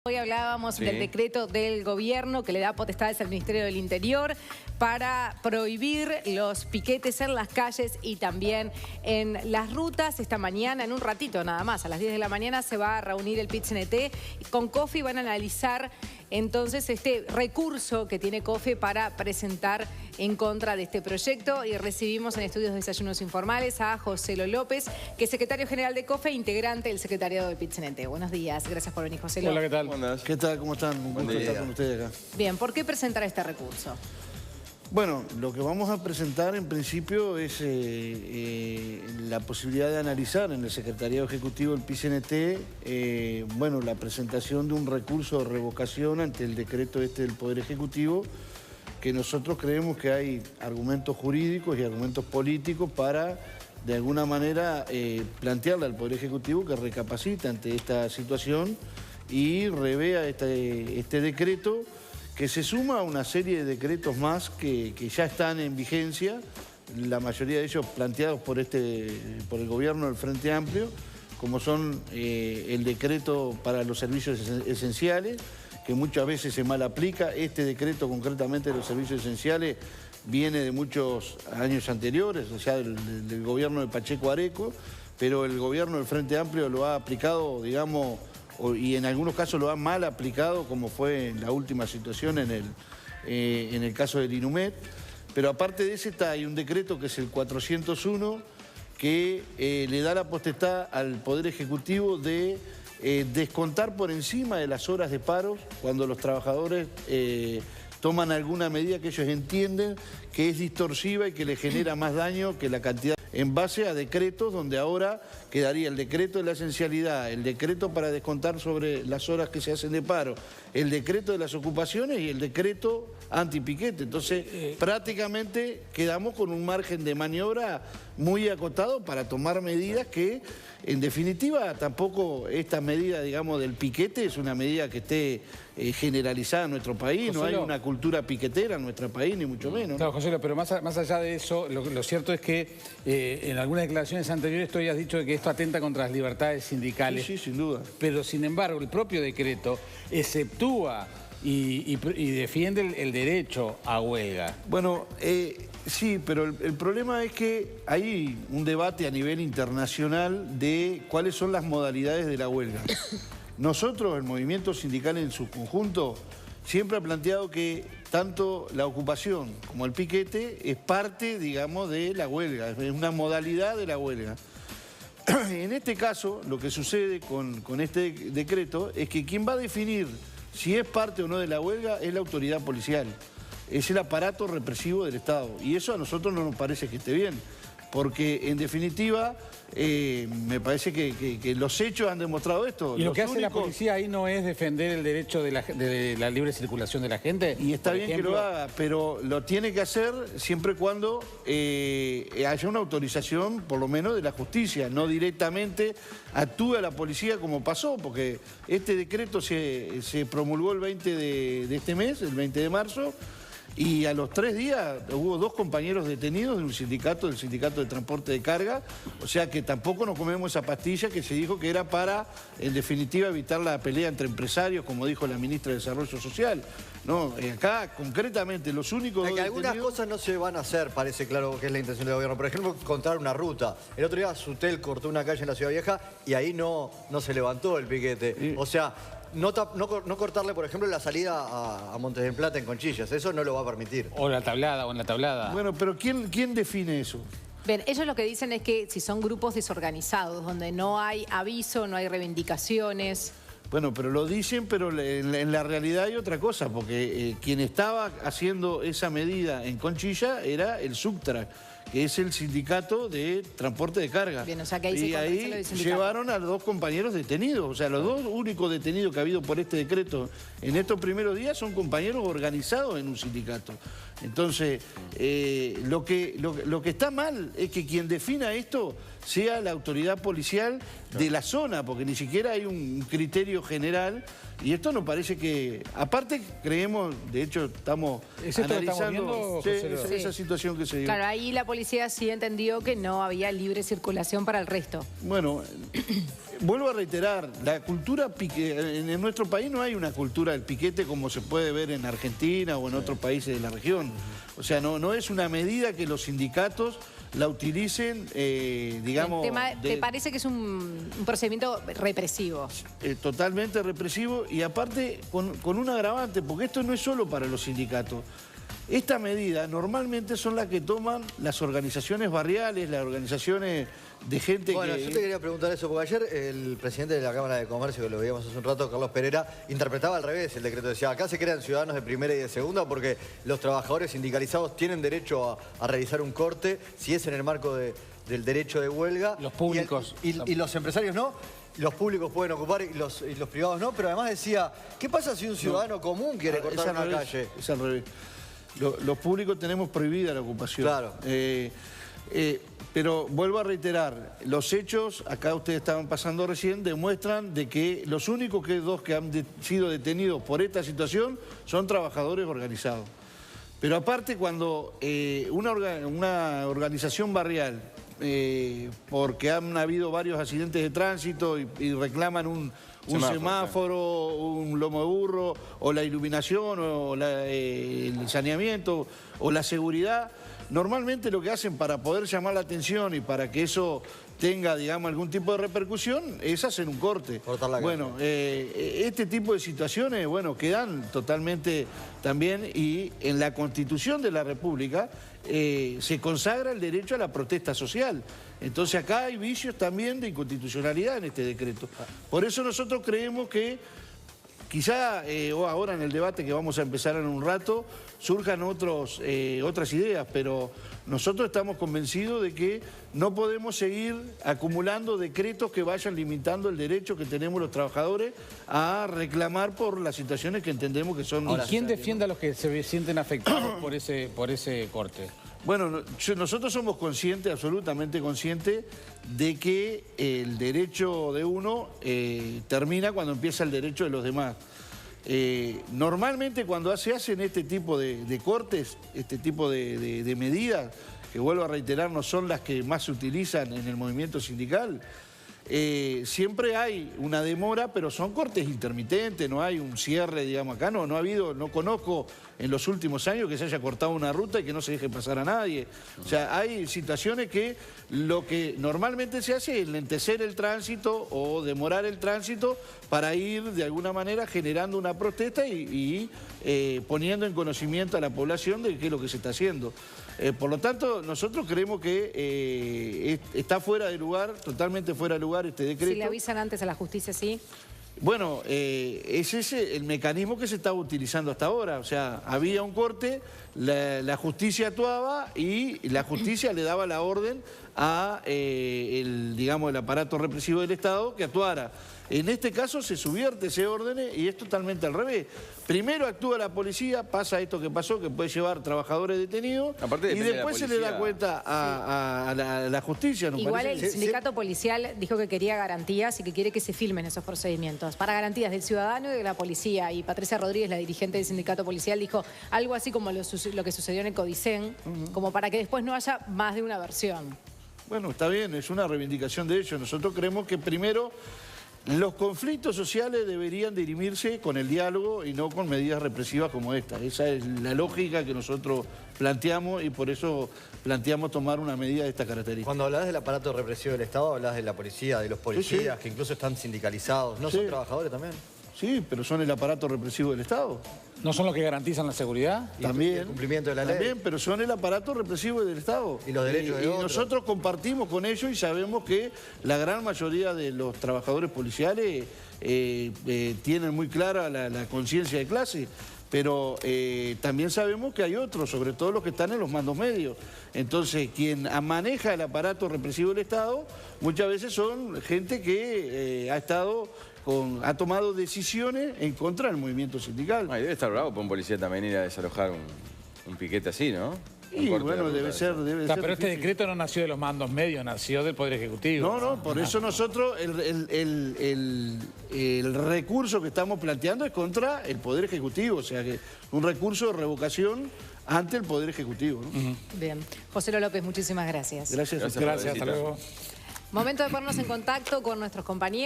Hoy hablábamos del decreto del gobierno que le da potestades al Ministerio del Interior para prohibir los piquetes en las calles y también en las rutas. Esta mañana, en un ratito nada más, a las 10 de la mañana se va a reunir el PIT-CNT. Con COFE van a analizar entonces este recurso que tiene COFE para presentar en contra de este proyecto. Y recibimos en Estudios de Desayunos Informales a Joselo López, que es secretario general de COFE e integrante del secretariado del PIT-CNT. Buenos días, gracias por venir, Joselo. Hola, ¿qué tal? Buenas. ¿Qué tal? ¿Cómo están? Un gusto estar con ustedes acá. Bien, ¿por qué presentar este recurso? Bueno, lo que vamos a presentar en principio es la posibilidad de analizar en el Secretariado Ejecutivo del PIT-CNT, bueno, la presentación de un recurso de revocación ante el decreto del Poder Ejecutivo, que nosotros creemos que hay argumentos jurídicos y argumentos políticos para, de alguna manera, plantearle al Poder Ejecutivo que recapacite ante esta situación y revea este decreto, que se suma a una serie de decretos más que ya están en vigencia, la mayoría de ellos planteados por el gobierno del Frente Amplio, como son el decreto para los servicios esenciales, que muchas veces se mal aplica. Este decreto concretamente de los servicios esenciales viene de muchos años anteriores, o sea, del gobierno de Pacheco Areco, pero el gobierno del Frente Amplio lo ha aplicado, digamos, y en algunos casos lo han mal aplicado, como fue en la última situación en el caso del INUMED. Pero aparte de ese hay un decreto que es el 401, que le da la potestad al Poder Ejecutivo de descontar por encima de las horas de paro cuando los trabajadores toman alguna medida que ellos entienden que es distorsiva y que les genera más daño que la cantidad, en base a decretos donde ahora quedaría el decreto de la esencialidad, el decreto para descontar sobre las horas que se hacen de paro, el decreto de las ocupaciones y el decreto antipiquete. Entonces, prácticamente quedamos con un margen de maniobra muy acotado para tomar medidas que, en definitiva, tampoco esta medida, digamos, del piquete es una medida que esté generalizada en nuestro país. No hay una cultura piquetera en nuestro país, ni mucho menos. Claro, José, pero más allá de eso, lo cierto es que en algunas declaraciones anteriores tú habías dicho que esto atenta contra las libertades sindicales. Sí, sin duda. Pero, sin embargo, el propio decreto exceptúa y defiende el derecho a huelga. Bueno, sí, pero el problema es que hay un debate a nivel internacional de cuáles son las modalidades de la huelga. Nosotros, el movimiento sindical en su conjunto, siempre ha planteado que tanto la ocupación como el piquete es parte, digamos, de la huelga, es una modalidad de la huelga. En este caso, lo que sucede con este decreto es que quien va a definir si es parte o no de la huelga es la autoridad policial, es el aparato represivo del Estado. Y eso a nosotros no nos parece que esté bien, porque en definitiva me parece que los hechos han demostrado esto. ¿Y lo que hace la policía ahí no es defender el derecho de la libre circulación de la gente? Y está bien que lo haga, pero lo tiene que hacer siempre y cuando haya una autorización, por lo menos, de la justicia. No directamente actúe la policía como pasó, porque este decreto se promulgó el 20 de este mes, el 20 de marzo, y a los 3 días hubo 2 compañeros detenidos de un sindicato, del Sindicato de Transporte de Carga. O sea que tampoco nos comemos esa pastilla que se dijo que era para, en definitiva, evitar la pelea entre empresarios, como dijo la ministra de Desarrollo Social. No, acá, concretamente, los únicos dos detenidos... Algunas cosas no se van a hacer, parece claro que es la intención del gobierno. Por ejemplo, contar una ruta. El otro día Sutel cortó una calle en la Ciudad Vieja y ahí no se levantó el piquete. O sea... No cortarle, por ejemplo, la salida a Montes del Plata en Conchillas. Eso no lo va a permitir. O la tablada, o en la tablada. Bueno, pero ¿quién define eso? Bien, ellos lo que dicen es que si son grupos desorganizados, donde no hay aviso, no hay reivindicaciones... Bueno, pero lo dicen, pero en la realidad hay otra cosa, porque quien estaba haciendo esa medida en Conchilla era el Subtra, que es el sindicato de transporte de carga. Bien, o sea que ahí y ahí llevaron a 2 compañeros deteninos. O sea, los 2 únicos detenidos que ha habido por este decreto en estos primeros días son compañeros organizados en un sindicato. Entonces, lo que está mal es que quien defina esto sea la autoridad policial de la zona, porque ni siquiera hay un criterio general. Y esto nos parece que, aparte creemos, de hecho estamos analizando esa situación que se dio. Claro, ahí la policía sí entendió que no había libre circulación para el resto. Bueno, vuelvo a reiterar, la cultura en nuestro país no hay una cultura del piquete como se puede ver en Argentina o en otros países de la región. O sea, no es una medida que los sindicatos la utilicen, digamos... ¿Te parece que es un procedimiento represivo? Totalmente represivo y aparte con un agravante, porque esto no es solo para los sindicatos. Esta medida normalmente son las que toman las organizaciones barriales, las organizaciones de gente Bueno, yo te quería preguntar eso, porque ayer el presidente de la Cámara de Comercio, que lo veíamos hace un rato, Carlos Pereira, interpretaba al revés el decreto. Decía, acá se crean ciudadanos de primera y de segunda porque los trabajadores sindicalizados tienen derecho a realizar un corte, si es en el marco del derecho de huelga. Los públicos. Y los empresarios no. Los públicos pueden ocupar y los privados no. Pero además decía, ¿qué pasa si un ciudadano común quiere cortar una calle? Es al revés. Los públicos tenemos prohibida la ocupación. Claro. Pero vuelvo a reiterar, los hechos, acá ustedes estaban pasando recién, demuestran de que los únicos dos que han sido detenidos por esta situación son trabajadores organizados. Pero aparte, cuando una organización barrial, porque han habido varios accidentes de tránsito y reclaman un semáforo, un lomo de burro, o la iluminación, o el saneamiento, o la seguridad, normalmente lo que hacen para poder llamar la atención y para que eso tenga, digamos, algún tipo de repercusión, es hacer un corte. Cortar la calle. Bueno, este tipo de situaciones, bueno, quedan totalmente también, y en la Constitución de la República se consagra el derecho a la protesta social. Entonces acá hay vicios también de inconstitucionalidad en este decreto. Por eso nosotros creemos que quizá ahora en el debate que vamos a empezar en un rato surjan otras ideas, pero nosotros estamos convencidos de que no podemos seguir acumulando decretos que vayan limitando el derecho que tenemos los trabajadores a reclamar por las situaciones que entendemos que son... ¿Y quién defiende a los que se sienten afectados por ese corte? Bueno, nosotros somos conscientes, absolutamente conscientes, de que el derecho de uno termina cuando empieza el derecho de los demás. Normalmente cuando se hacen este tipo de cortes, este tipo de medidas, que vuelvo a reiterar, no son las que más se utilizan en el movimiento sindical, siempre hay una demora, pero son cortes intermitentes, no hay un cierre, digamos, acá no conozco en los últimos años que se haya cortado una ruta y que no se deje pasar a nadie. O sea, hay situaciones que lo que normalmente se hace es lentecer el tránsito o demorar el tránsito para ir de alguna manera generando una protesta y poniendo en conocimiento a la población de qué es lo que se está haciendo. Por lo tanto, nosotros creemos que está fuera de lugar, totalmente fuera de lugar este decreto. Si le avisan antes a la justicia, sí. Bueno, es ese el mecanismo que se estaba utilizando hasta ahora. O sea, había un corte, la justicia actuaba y la justicia le daba la orden a el aparato represivo del Estado que actuara. En este caso se subvierte ese orden y es totalmente al revés. Primero actúa la policía, pasa esto que pasó, que puede llevar trabajadores detenidos, y después se le da cuenta a la justicia. Igual el sindicato policial dijo que quería garantías y que quiere que se filmen esos procedimientos. Para garantías del ciudadano y de la policía. Y Patricia Rodríguez, la dirigente del sindicato policial, dijo algo así como lo que sucedió en el Codicen, como para que después no haya más de una versión. Bueno, está bien, es una reivindicación de ellos. Nosotros creemos que primero los conflictos sociales deberían dirimirse con el diálogo y no con medidas represivas como esta. Esa es la lógica que nosotros planteamos y por eso planteamos tomar una medida de esta característica. Cuando hablas del aparato represivo del Estado, hablas de la policía, de los policías, sí. Que incluso están sindicalizados. ¿No son trabajadores también? Sí, pero son el aparato represivo del Estado. ¿No son los que garantizan la seguridad? También. El cumplimiento de la ley. También, pero son el aparato represivo del Estado. Y los derechos de otros. Y nosotros compartimos con ellos y sabemos que la gran mayoría de los trabajadores policiales tienen muy clara la conciencia de clase. Pero también sabemos que hay otros, sobre todo los que están en los mandos medios. Entonces, quien maneja el aparato represivo del Estado, muchas veces son gente que ha tomado decisiones en contra del movimiento sindical. Debe estar bravo para un policía también ir a desalojar un piquete así, ¿no? Y bueno, debe ser Pero este difícil. decreto no nació de los mandos medios, nació del Poder Ejecutivo. No, por eso nosotros el recurso que estamos planteando es contra el Poder Ejecutivo, o sea que un recurso de revocación ante el Poder Ejecutivo, ¿no? Bien. José López, muchísimas gracias. Gracias a ustedes. Gracias, hasta luego. Momento de ponernos en contacto con nuestros compañeros.